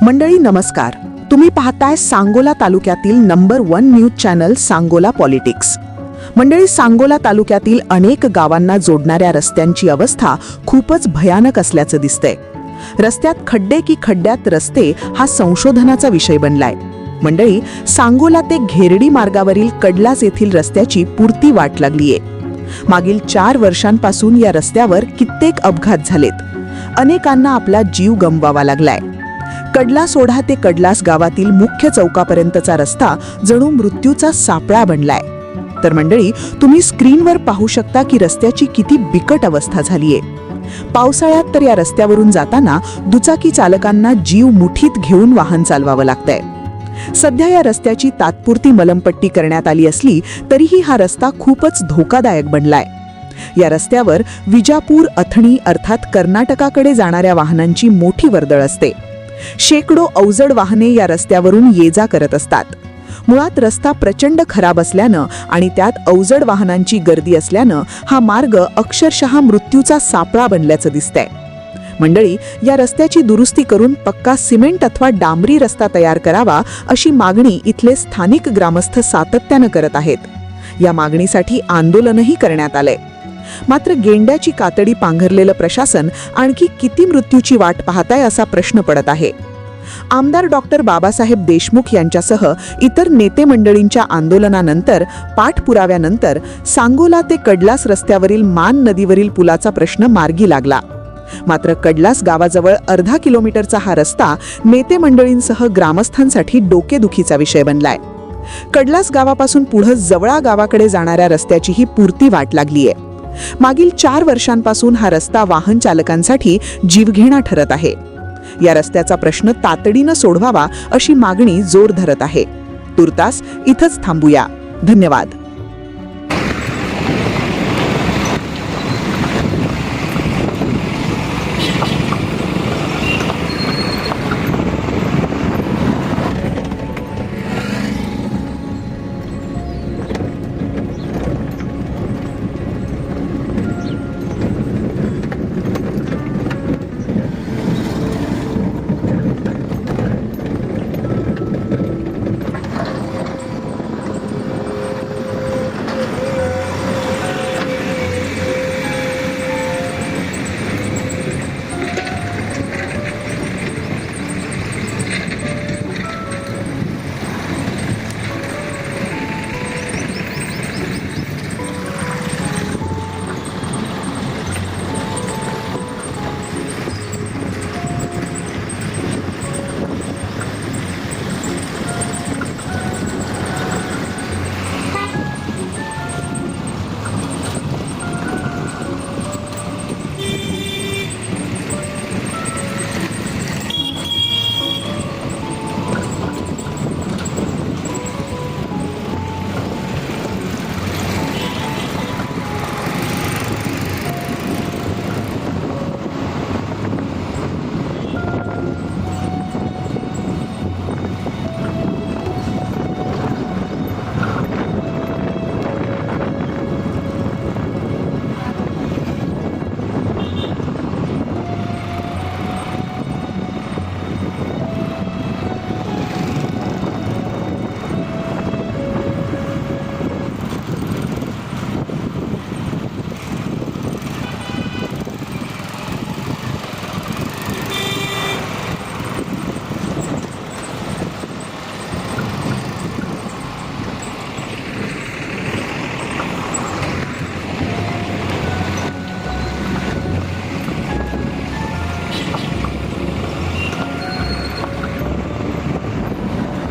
मंडळी नमस्कार. तुम्ही पाहताय सांगोला तालुक्यातील number 1 news channel Sangola politics. मंडळी, सांगोला तालुक्यातील अनेक गावांना जोडणाऱ्या रस्त्यांची अवस्था खूपच भयानक असल्याचं दिसतंय. रस्त्यात खड्डे की खड्ड्यात रस्ते हा संशोधनाचा विषय बनलाय. मंडळी, सांगोला ते घेरडी मार्गावरील कडलास येथील रस्त्याची पुरती वाट लागलीये. मागील 4 वर्षांपासून या रस्त्यावर कित्येक अपघात झालेत. अनेकांना आपला जीव गमवावा लागलाय. कडलास ओढा ते कडलास गावातील मुख्य चौकापर्यंतचा रस्ता जणू मृत्यूचा सापळा बनलाय. तर मंडळी, तुम्ही स्क्रीनवर पाहू शकता की रस्त्याची किती बिकट अवस्था झालीये. पावसाळ्यात तर या रस्त्यावरून जाताना दुचाकी चालकांना जीव मुठीत घेऊन वाहन चालवावं लागतंय. सध्या या रस्त्याची तात्पुरती मलमपट्टी करण्यात आली असली तरीही हा रस्ता खूपच धोकादायक बनलाय. या रस्त्यावर विजापूर अथणी अर्थात कर्नाटकाकडे जाणाऱ्या वाहनांची मोठी वर्दळ असते. शेकडो अवजड वाहने या रस्त्यावरून ये जा करत असतात. मुळात रस्ता प्रचंड खराब असल्यानं आणि त्यात अवजड वाहनांची गर्दी असल्यानं हा मार्ग अक्षरशः मृत्यूचा सापळा बनल्याचं दिसतंय. मंडळी, या रस्त्याची दुरुस्ती करून पक्का सिमेंट अथवा डांबरी रस्ता तयार करावा अशी मागणी इथले स्थानिक ग्रामस्थ सातत्यानं करत आहेत. या मागणीसाठी आंदोलनही करण्यात आलंय. मात्र गेंड्याची कातडी पांघरलेलं प्रशासन आणखी किती मृत्यूची वाट पाहताय असा प्रश्न पडत आहे. आमदार डॉक्टर बाबासाहेब देशमुख यांच्यासह इतर नेते मंडळींच्या आंदोलनानंतर पाठपुराव्यानंतर सांगोला ते कडलास रस्त्यावरील मान नदीवरील पुलाचा प्रश्न मार्गी लागला. मात्र कडलास गावाजवळ अर्धा किलोमीटरचा हा रस्ता नेते मंडळींसह ग्रामस्थांसाठी डोकेदुखीचा विषय बनलाय. कडलास गावापासून पुढे जवळा गावाकडे जाणाऱ्या रस्त्याची ही पुरती वाट लागलीये. मागील 4 वर्षांपासून हा रस्ता वाहन चालकांसाठी जीवघेणा ठरत आहे. या रस्त्याचा प्रश्न तातडीनं सोडवावा अशी मागणी जोर धरत आहे. तुर्तास इथंच थांबूया. धन्यवाद.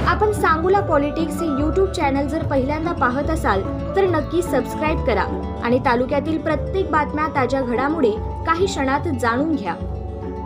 आपण सांगोला पॉलिटिक्स हे YouTube चॅनल जर पहिल्यांदा पाहत असाल तर नक्की सबस्क्राईब करा आणि तालुक्यातील प्रत्येक बातम्या, ताज्या घडामोडी काही क्षणात जाणून घ्या.